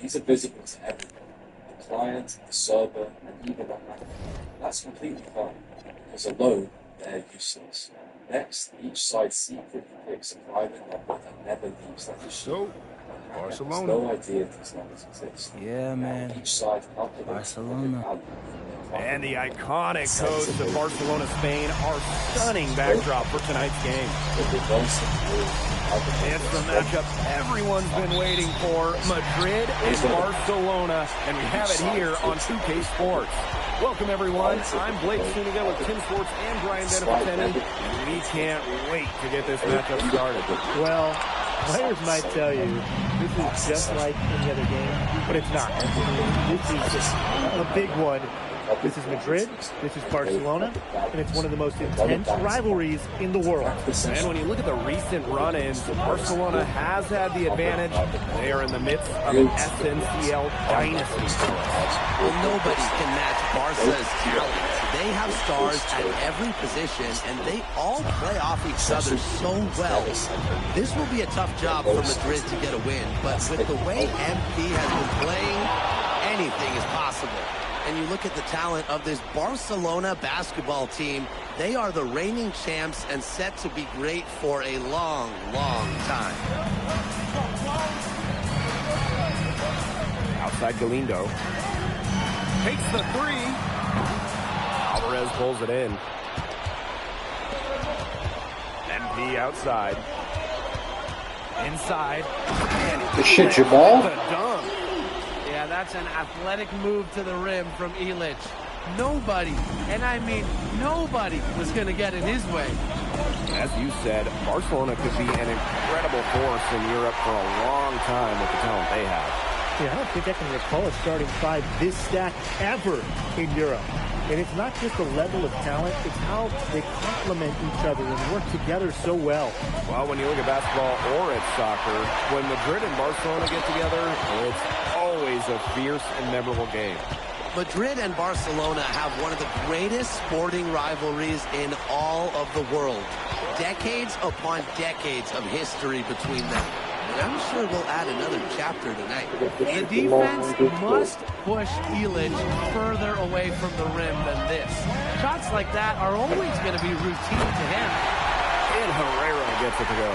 These are visible to everyone, the client, the server, and even the hacker. That's completely fine, because alone, they're useless. Next, each side secretly picks a private number that never leaves their machine. Barcelona. No idea these numbers exist. Yeah, man. Each side calculates Barcelona. And the iconic coast of Barcelona, Spain, our stunning backdrop for tonight's game. It's the matchup everyone's been waiting for, Madrid and Barcelona, and we have it here on 2K Sports. Welcome, everyone. I'm Blake Suniga with Tim Sports and Brian Dennis-Pateni, and we can't wait to get this matchup started. Well, players might tell you this is just like any other game, but it's not. This is a big one. This is Madrid, this is Barcelona, and it's one of the most intense rivalries in the world. And when you look at the recent run-ins, Barcelona has had the advantage. They are in the midst of an SNCL dynasty. Well, nobody can match Barca's talent. They have stars at every position, and they all play off each other so well. This will be a tough job for Madrid to get a win, but with the way MP has been playing, anything is possible. And you look at the talent of this Barcelona basketball team, they are the reigning champs and set to be great for a long, long time. Outside Galindo. Takes the three. Alvarez pulls it in. MP outside. Inside. Good shit, Jamal. The dunk. Yeah, that's an athletic move to the rim from Ilic. Nobody, and I mean nobody, was going to get in his way. As you said, Barcelona could be an incredible force in Europe for a long time with the talent they have. Yeah, I don't think I can recall a starting five this stacked ever in Europe. And it's not just the level of talent, it's how they complement each other and work together so well. Well, when you look at basketball or at soccer, when Madrid and Barcelona get together, it's always a fierce and memorable game. Madrid and Barcelona have one of the greatest sporting rivalries in all of the world. Decades upon decades of history between them. And I'm sure we'll add another chapter tonight. The defense must push Ilic further away from the rim than this. Shots like that are always going to be routine to him. And Herrera gets it to go.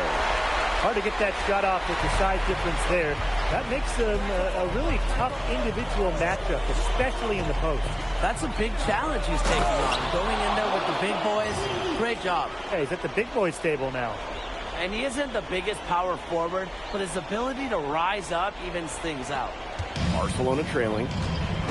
Hard to get that shot off with the size difference there. That makes them a really tough individual matchup, especially in the post. That's a big challenge he's taking on. Going in there with the big boys, great job. Hey, he's at the big boys table now. And he isn't the biggest power forward, but his ability to rise up evens things out. Barcelona trailing.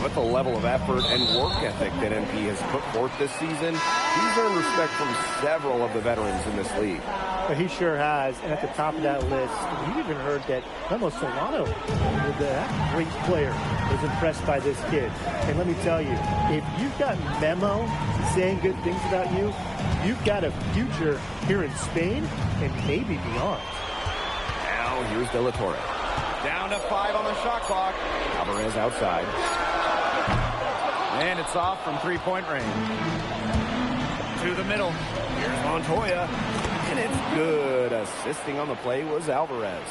With the level of effort and work ethic that MP has put forth this season, he's earned respect from several of the veterans in this league. But he sure has, and at the top of that list, you even heard that Memo Solano, that great player, was impressed by this kid. And let me tell you, if you've got Memo saying good things about you, you've got a future here in Spain and maybe beyond. Now here's De La Torre. Down to 5 on the shot clock. Alvarez outside. And it's off from three-point range. To the middle. Here's Montoya. And it's good. Assisting on the play was Alvarez.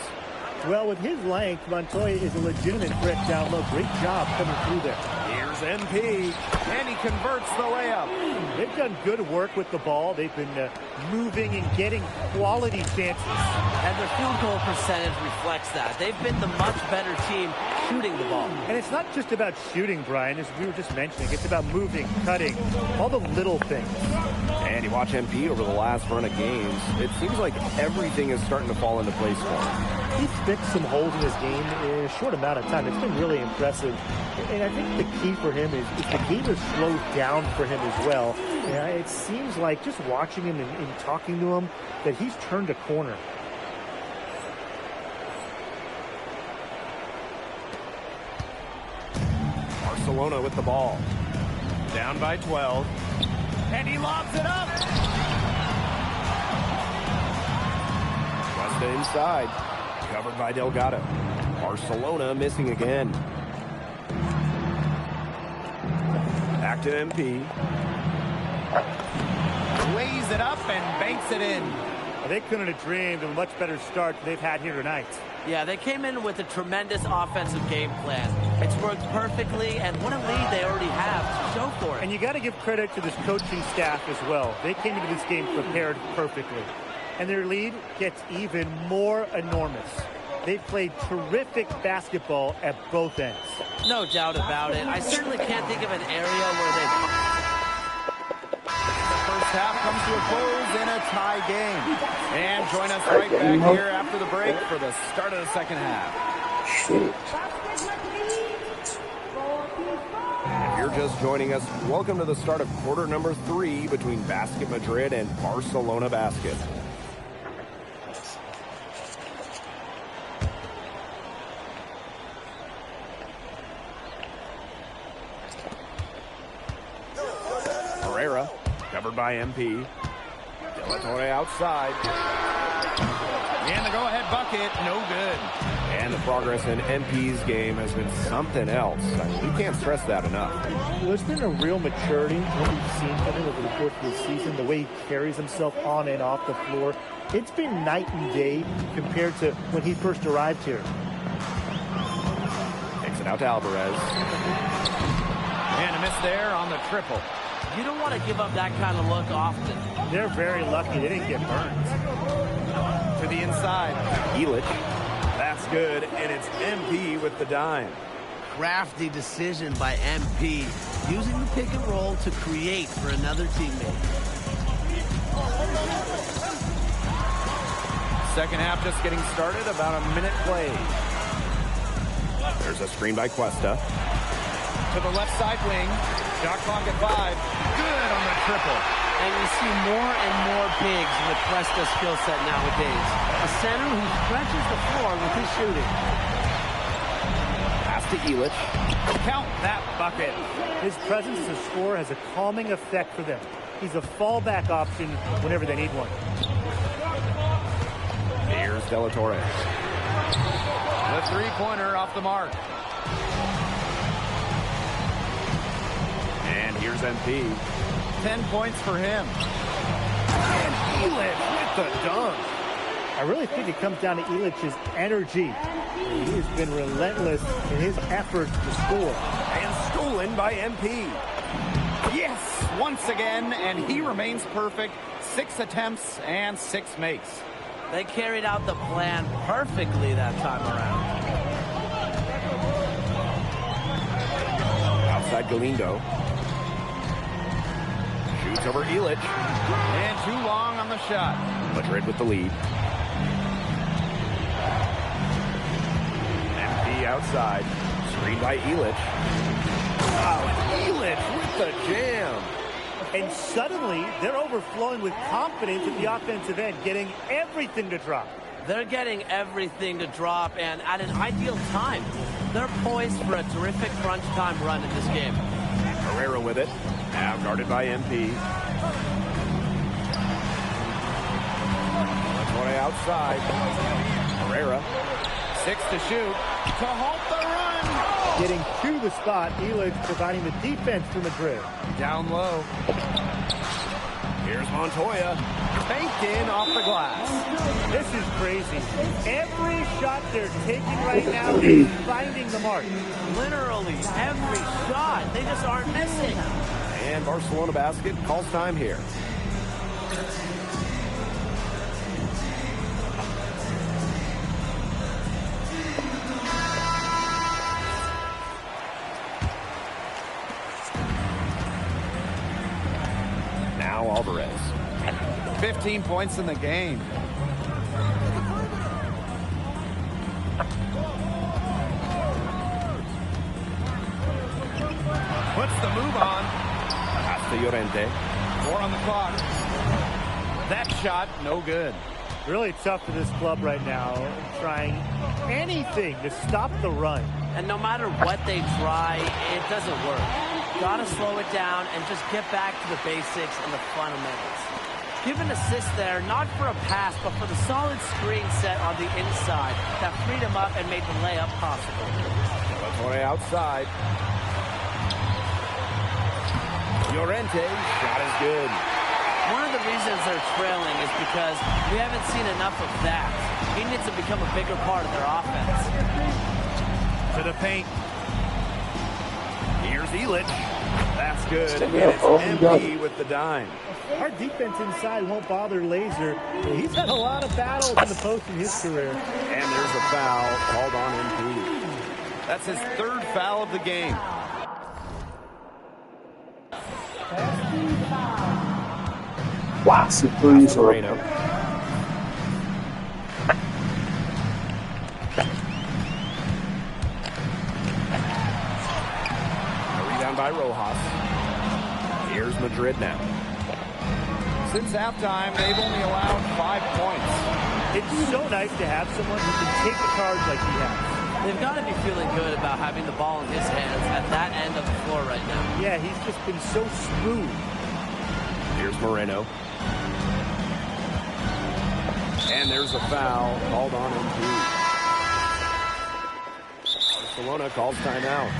Well, with his length, Montoya is a legitimate threat down low. Great job coming through there. Here's MP. And he converts the layup. They've done good work with the ball. They've been moving and getting quality chances. And their field goal percentage reflects that. They've been the much better team shooting the ball. And it's not just about shooting, Brian, as we were just mentioning. It's about moving, cutting, all the little things. And you watch MP over the last run of games, it seems like everything is starting to fall into place for him. He's fixed some holes in his game in a short amount of time. It's been really impressive. And I think the key for him is the game has slowed down for him as well. And it seems like just watching him and talking to him that he's turned a corner. Barcelona with the ball. Down by 12. And he lobs it up. Cuesta inside. Covered by Delgado. Barcelona missing again. Back to MP. Lays it up and banks it in. Well, they couldn't have dreamed of a much better start than they've had here tonight. Yeah, they came in with a tremendous offensive game plan. It's worked perfectly, and what a lead they already have to show for it. And you got to give credit to this coaching staff as well. They came into this game prepared perfectly. And their lead gets even more enormous. They played terrific basketball at both ends. No doubt about it. I certainly can't think of an area where they... First half comes to a close in a tie game. And join us right back here after the break for the start of the second half. If you're just joining us, welcome to the start of quarter number 3 between Basket Madrid and Barcelona Basket. Herrera, covered by MP. De La Torre outside. And the go-ahead bucket, no good. And the progress in MP's game has been something else. We can't stress that enough. Well, there's been a real maturity what we've seen from him over the course of the season, the way he carries himself on and off the floor. It's been night and day compared to when he first arrived here. Takes it out to Alvarez. And a miss there on the triple. You don't want to give up that kind of look often. They're very lucky they didn't get burned. To the inside. Illich. That's good, and it's MP with the dime. Crafty decision by MP, using the pick and roll to create for another teammate. Second half just getting started, about a minute played. There's a screen by Cuesta. To the left side wing. Shot clock at 5. Good on the triple. And you see more and more bigs with Cuesta's skill set nowadays. A center who stretches the floor with his shooting. Pass to Illich. Count that bucket. His presence as a scorer has a calming effect for them. He's a fallback option whenever they need one. Here's De La Torre. The three-pointer off the mark. And here's MP. 10 points for him. And Illich with the dunk. I really think it comes down to Illich's energy. He has been relentless in his efforts to score. And stolen by MP. Yes, once again, and he remains perfect. 6 attempts and 6 makes. They carried out the plan perfectly that time around. Outside Galindo. Shoots over Illich. And too long on the shot. Madrid with the lead. MP outside. Screened by Illich. Oh, Illich with the jam. And suddenly, they're overflowing with confidence at the offensive end, getting everything to drop. They're getting everything to drop, and at an ideal time. They're poised for a terrific crunch time run in this game. Herrera with it. Now guarded by MP. Torre outside. Herrera. 6 to shoot. To halt the run. Getting to the spot, Illich providing the defense for Madrid. Down low. Here's Montoya. Banked in off the glass. This is crazy. Every shot they're taking right now is finding the mark. Literally every shot. They just aren't missing. And Barcelona Basket calls time here. Now Alvarez. 15 points in the game. Puts the move on. Pass to Llorente. 4 on the clock. That shot, no good. Really tough for this club right now, trying anything to stop the run. And no matter what they try, it doesn't work. Gotta slow it down and just get back to the basics and the fundamentals. Give an assist there, not for a pass, but for the solid screen set on the inside that freed him up and made the layup possible. De La Torre outside. Llorente, shot is good. One of the reasons they're trailing is because we haven't seen enough of that. He needs to become a bigger part of their offense. To the paint. Here's Illich. That's good. And Yeah, it's MP with the dime. Our defense inside won't bother Laser. He's had a lot of battles in the post in his career. And there's a foul called on MP. That's his third foul of the game. Classic threes. Moreno. A rebound by Rojas. Here's Madrid now. Since halftime, they've only allowed 5 points. It's so nice to have someone who can take the charge like he has. They've got to be feeling good about having the ball in his hands at that end of the floor right now. Yeah, he's just been so smooth. Here's Moreno. And there's a foul called on MP. Barcelona calls timeout.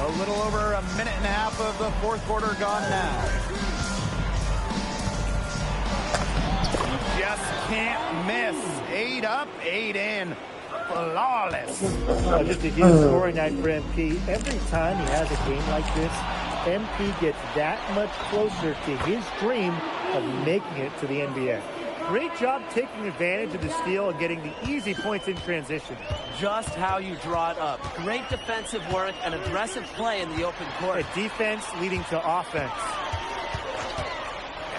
A little over a minute and a half of the fourth quarter gone now. He just can't miss. 8 up, 8 in. Flawless. Just a huge scoring night for MP. Every time he has a game like this, MP gets that much closer to his dream of making it to the NBA. Great job taking advantage of the steal and getting the easy points in transition. Just how you draw it up. Great defensive work and aggressive play in the open court. A defense leading to offense.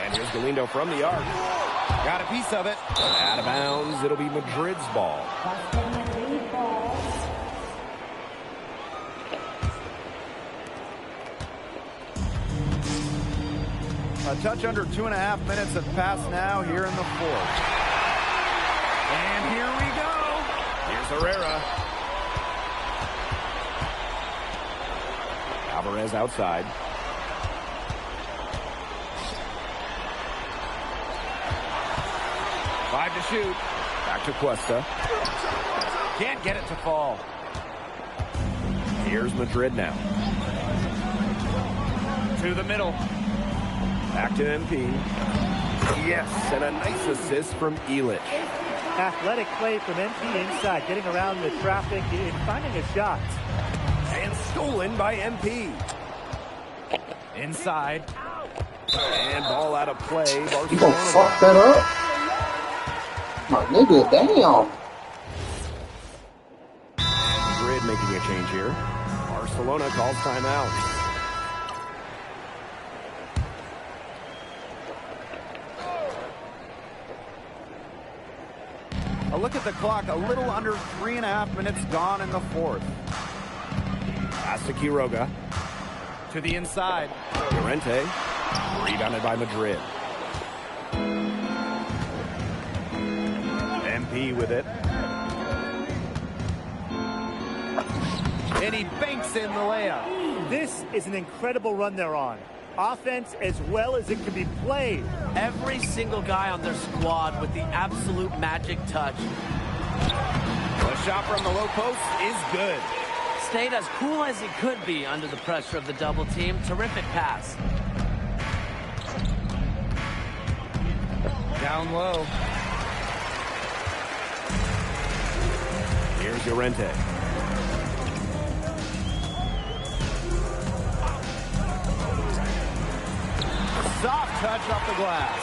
And here's Galindo from the arc. Got a piece of it. Out of bounds. It'll be Madrid's ball. A touch under 2.5 minutes have passed now here in the fourth. And here we go. Here's Herrera. Alvarez outside. Five to shoot. Back to Cuesta. Can't get it to fall. Here's Madrid now. To the middle. Back to MP. Yes, and a nice assist from Illich. Athletic play from MP inside, getting around the traffic and finding a shot. And stolen by MP. Inside. And ball out of play. Barcelona. You gonna fuck that up? My nigga, damn. Madrid making a change here. Barcelona calls timeout. A look at the clock, a little under 3.5 minutes gone in the fourth. Pass to Quiroga. To the inside. Llorente. Rebounded by Madrid. MP with it. And he banks in the layup. This is an incredible run they're on. Offense as well as it can be played. Every single guy on their squad with the absolute magic touch. The shot from the low post is good. Stayed as cool as he could be under the pressure of the double team. Terrific pass. Down low. Here's Llorente. Soft touch off the glass.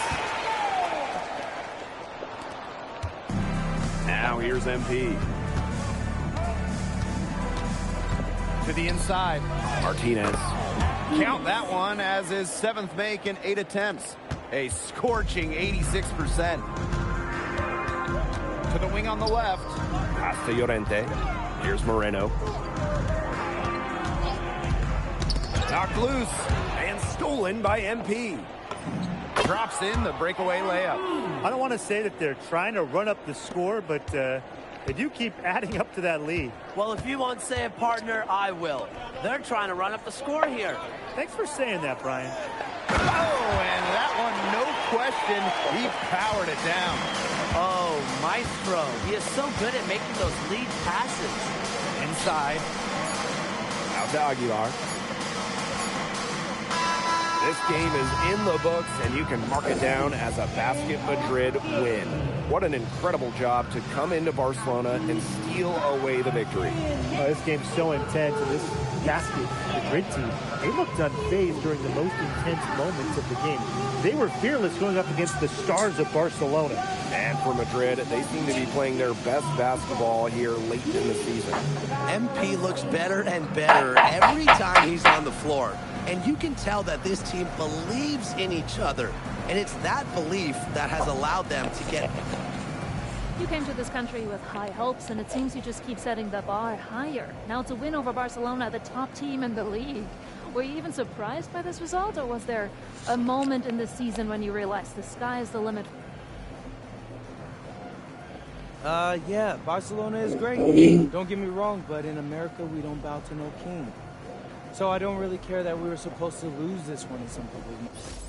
Now here's MP. To the inside. Martinez. Count that one as his 7th make in 8 attempts. A scorching 86%. To the wing on the left. Pass to Llorente. Here's Moreno. Knocked loose and stolen by MP. Drops in the breakaway layup. I don't want to say that they're trying to run up the score, but they do keep adding up to that lead. Well, if you won't say it, partner, I will. They're trying to run up the score here. Thanks for saying that, Brian. Oh, and that one, no question, he powered it down. Oh, maestro. He is so good at making those lead passes. Inside. Out to Aguilar. This game is in the books, and you can mark it down as a Basket Madrid win. What an incredible job to come into Barcelona and steal away the victory. This game's so intense, and this Basket Madrid team, they looked unfazed during the most intense moments of the game. They were fearless going up against the stars of Barcelona. And for Madrid, they seem to be playing their best basketball here late in the season. MP looks better and better every time he's on the floor. And you can tell that this team believes in each other. And it's that belief that has allowed them to get... You came to this country with high hopes, and it seems you just keep setting the bar higher. Now it's a win over Barcelona, the top team in the league. Were you even surprised by this result, or was there a moment in this season when you realized the sky is the limit? Yeah, Barcelona is great. Don't get me wrong, but in America, we don't bow to no king. So I don't really care that we were supposed to lose this one in some couple of weeks.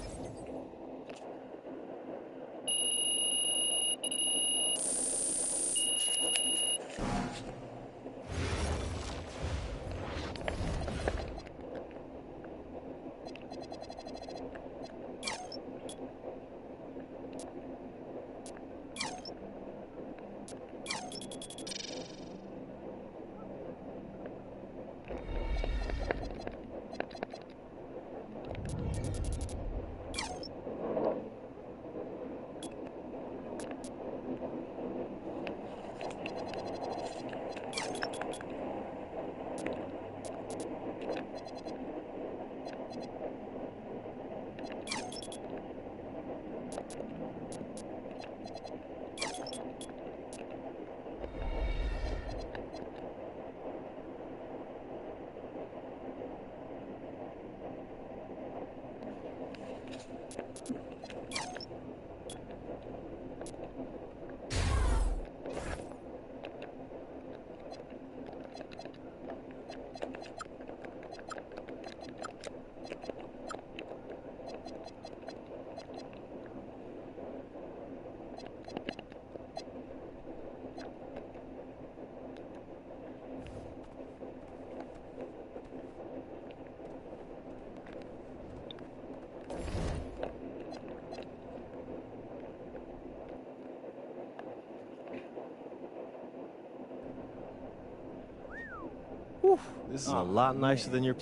This is a lot nicer than your...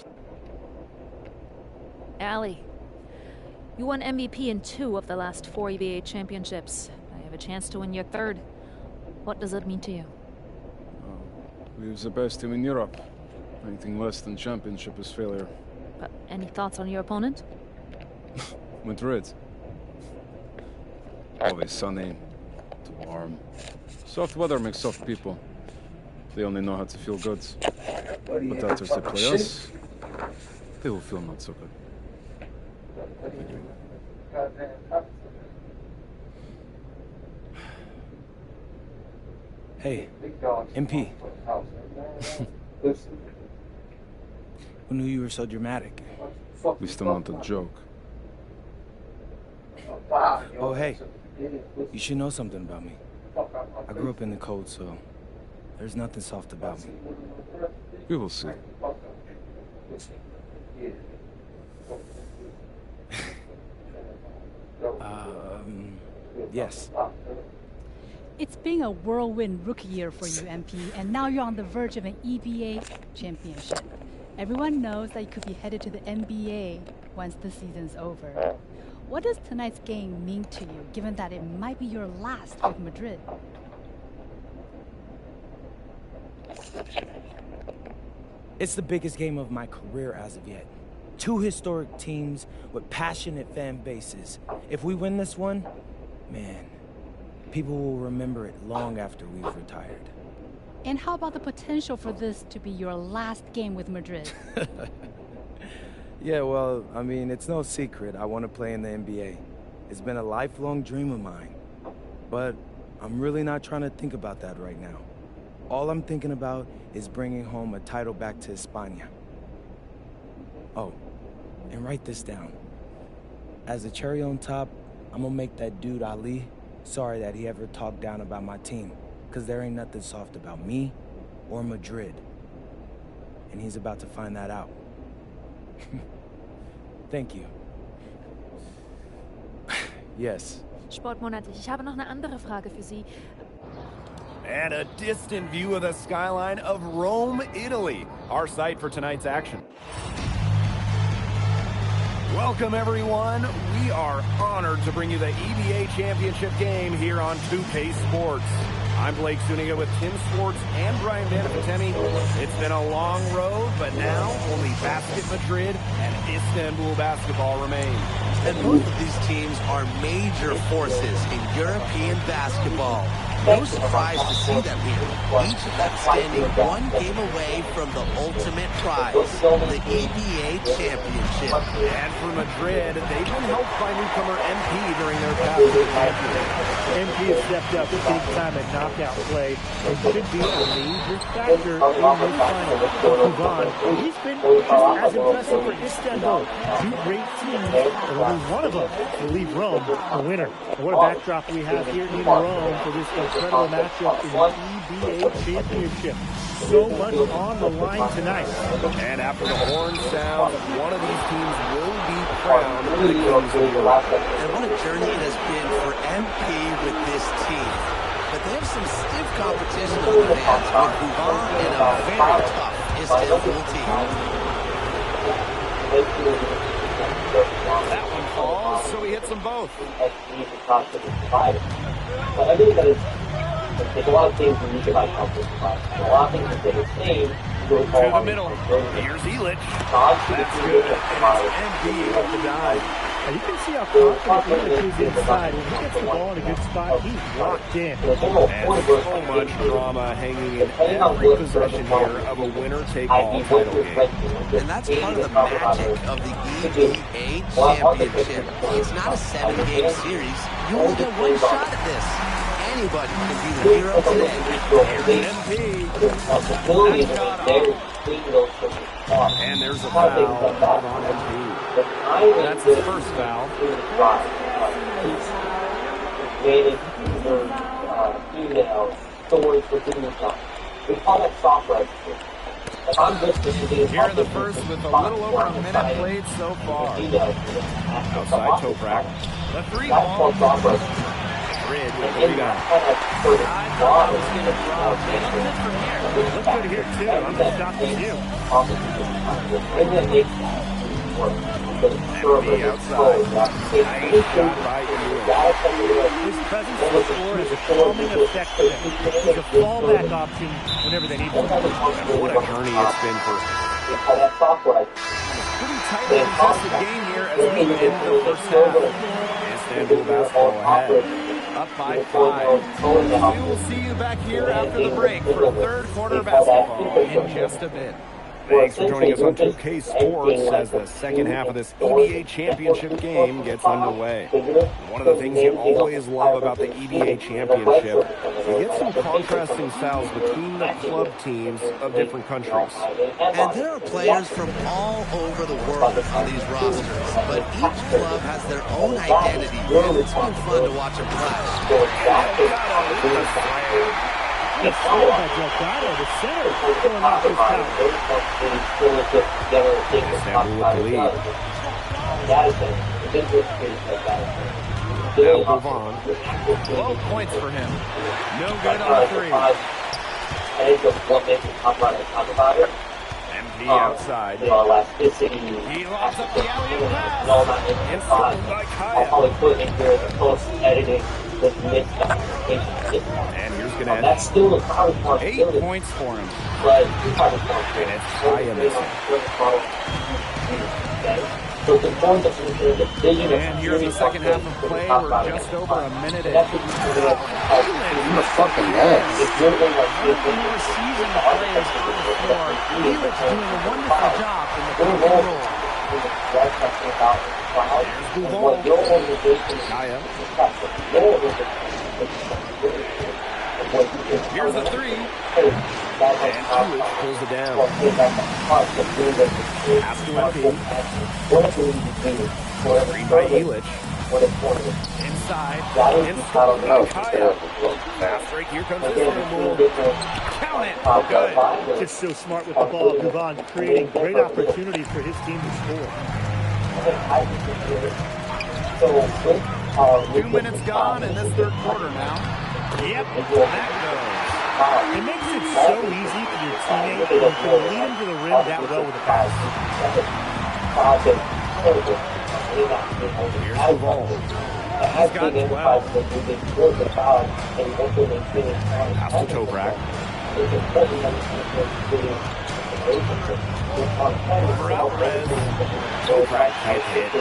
Ali, you won MVP in 2 of the last 4 EVA championships. I have a chance to win your 3rd. What does it mean to you? We're the best team in Europe. Anything less than championship is failure. Any thoughts on your opponent? Madrid. Always sunny, too warm. Soft weather makes soft people. They only know how to feel good. But after they play us, they will feel not so good. Hey, MP. Who knew you were so dramatic? At least I'm not a joke. Oh, hey. You should know something about me. I grew up in the cold, so there's nothing soft about me. We will see. Yes. It's been a whirlwind rookie year for you, MP, and now you're on the verge of an EVA championship. Everyone knows that you could be headed to the NBA once the season's over. What does tonight's game mean to you, given that it might be your last with Madrid? It's the biggest game of my career as of yet. 2 historic teams with passionate fan bases. If we win this one, man, people will remember it long after we've retired. And how about the potential for this to be your last game with Madrid? Yeah, well, I mean, it's no secret I want to play in the NBA. It's been a lifelong dream of mine. But I'm really not trying to think about that right now. All I'm thinking about is bringing home a title back to España. Oh, and write this down. As a cherry on top, I'm gonna make that dude Ali sorry that he ever talked down about my team, because there ain't nothing soft about me or Madrid. and he's about to find that out. Thank you. Yes. Sportmonat, ich habe noch eine andere Frage für Sie. And a distant view of the skyline of Rome, Italy, our site for tonight's action. Welcome, everyone. We are honored to bring you the EBA Championship game here on 2K Sports. I'm Blake Zuniga with Tim Sports and Brian Vanapatemi. It's been a long road, but now only Basket Madrid and Istanbul basketball remain. And both of these teams are major forces in European basketball. No surprise to see them here. Each of them standing one game away from the ultimate prize, the EBA Championship. And for Madrid, they've been helped by newcomer MP during their path to the championship. MP has stepped up big time at knockout play and should be a major factor in this final. Kuban, he's been just as impressive for Istanbul. Two great teams, and only one of them will leave Rome a winner. And what a backdrop we have here in Rome for this incredible matchup in the EBA Championship. So much on the line tonight. And after the horn sounds, one of these teams will be crowned the Kings of Europe. And what a journey it has been for MP with this team. But they have some stiff competition on their hands with Kuban and a very tough Istanbul team. That one falls, so he hits them both. There's a lot of things unique about Conference 5. A lot of things that they're the same. To the middle. Here's Illich. That's good. And it's MP off the dive. And you can see how confident Illich is inside. When he gets the ball in a good spot, he's locked in. And so much drama hanging in every possession here of a winner-take-all title game. And that's part of the magic of the EBA Championship. It's not a 7-game series. You only get one shot at this. Anybody can be the hero today. MP. And there's a foul on MP. That's his first foul. We call that soft right. Here in the first with a little over a minute played so far. Outside Toprak. The three ball. Madrid with the rebound. Look good here, too. I'm just shocked at you. MP outside. Nice shot by Ewing. His presence on the floor has a calming effect to them. He's a fallback option whenever they need one. And what a journey it's been for him. Pretty tightly contested game here as we end the first half. Istanbul basketball ahead. Up by 5. We will see you back here after the break for third quarter basketball in just a bit. Thanks for joining us on 2K Sports as the second half of this EBA Championship game gets underway. One of the things you always love about the EBA Championship, you get some contrasting styles between the club teams of different countries. And there are players from all over the world on these rosters, but each club has their own identity, and it's been fun to watch them clash. It's all by Delgado, the center, going off his power. Istanbul with the lead. Now Kuban. 12 points for him. No good on the three. MP outside. He lobs up the alley-oop pass. Installed by Kaya. And here's Gannett. That's still a 8 points for him. And it's Kaya missing. And here's the second half of play. We're just over a minute in. Fucking ass. More seasoned players on the floor. Felix doing a wonderful job in the pick and roll. Kaya. Here's the three. And Tuic pulls it down. Pass to MP. Screen by Illich. Inside. Installed by Kaya. Fast break. Here comes Istanbul. Count it. Good. Just so smart with the ball, Gavon, creating great opportunities for his team to score. 2 minutes gone in this third quarter now. Yep, that goes. It makes it so easy for your teammate to lead him to the rim that well with a pass. Here's the ball. He's got 12. Pass to Tobrak. Over Alvarez. Tobrak can't hit.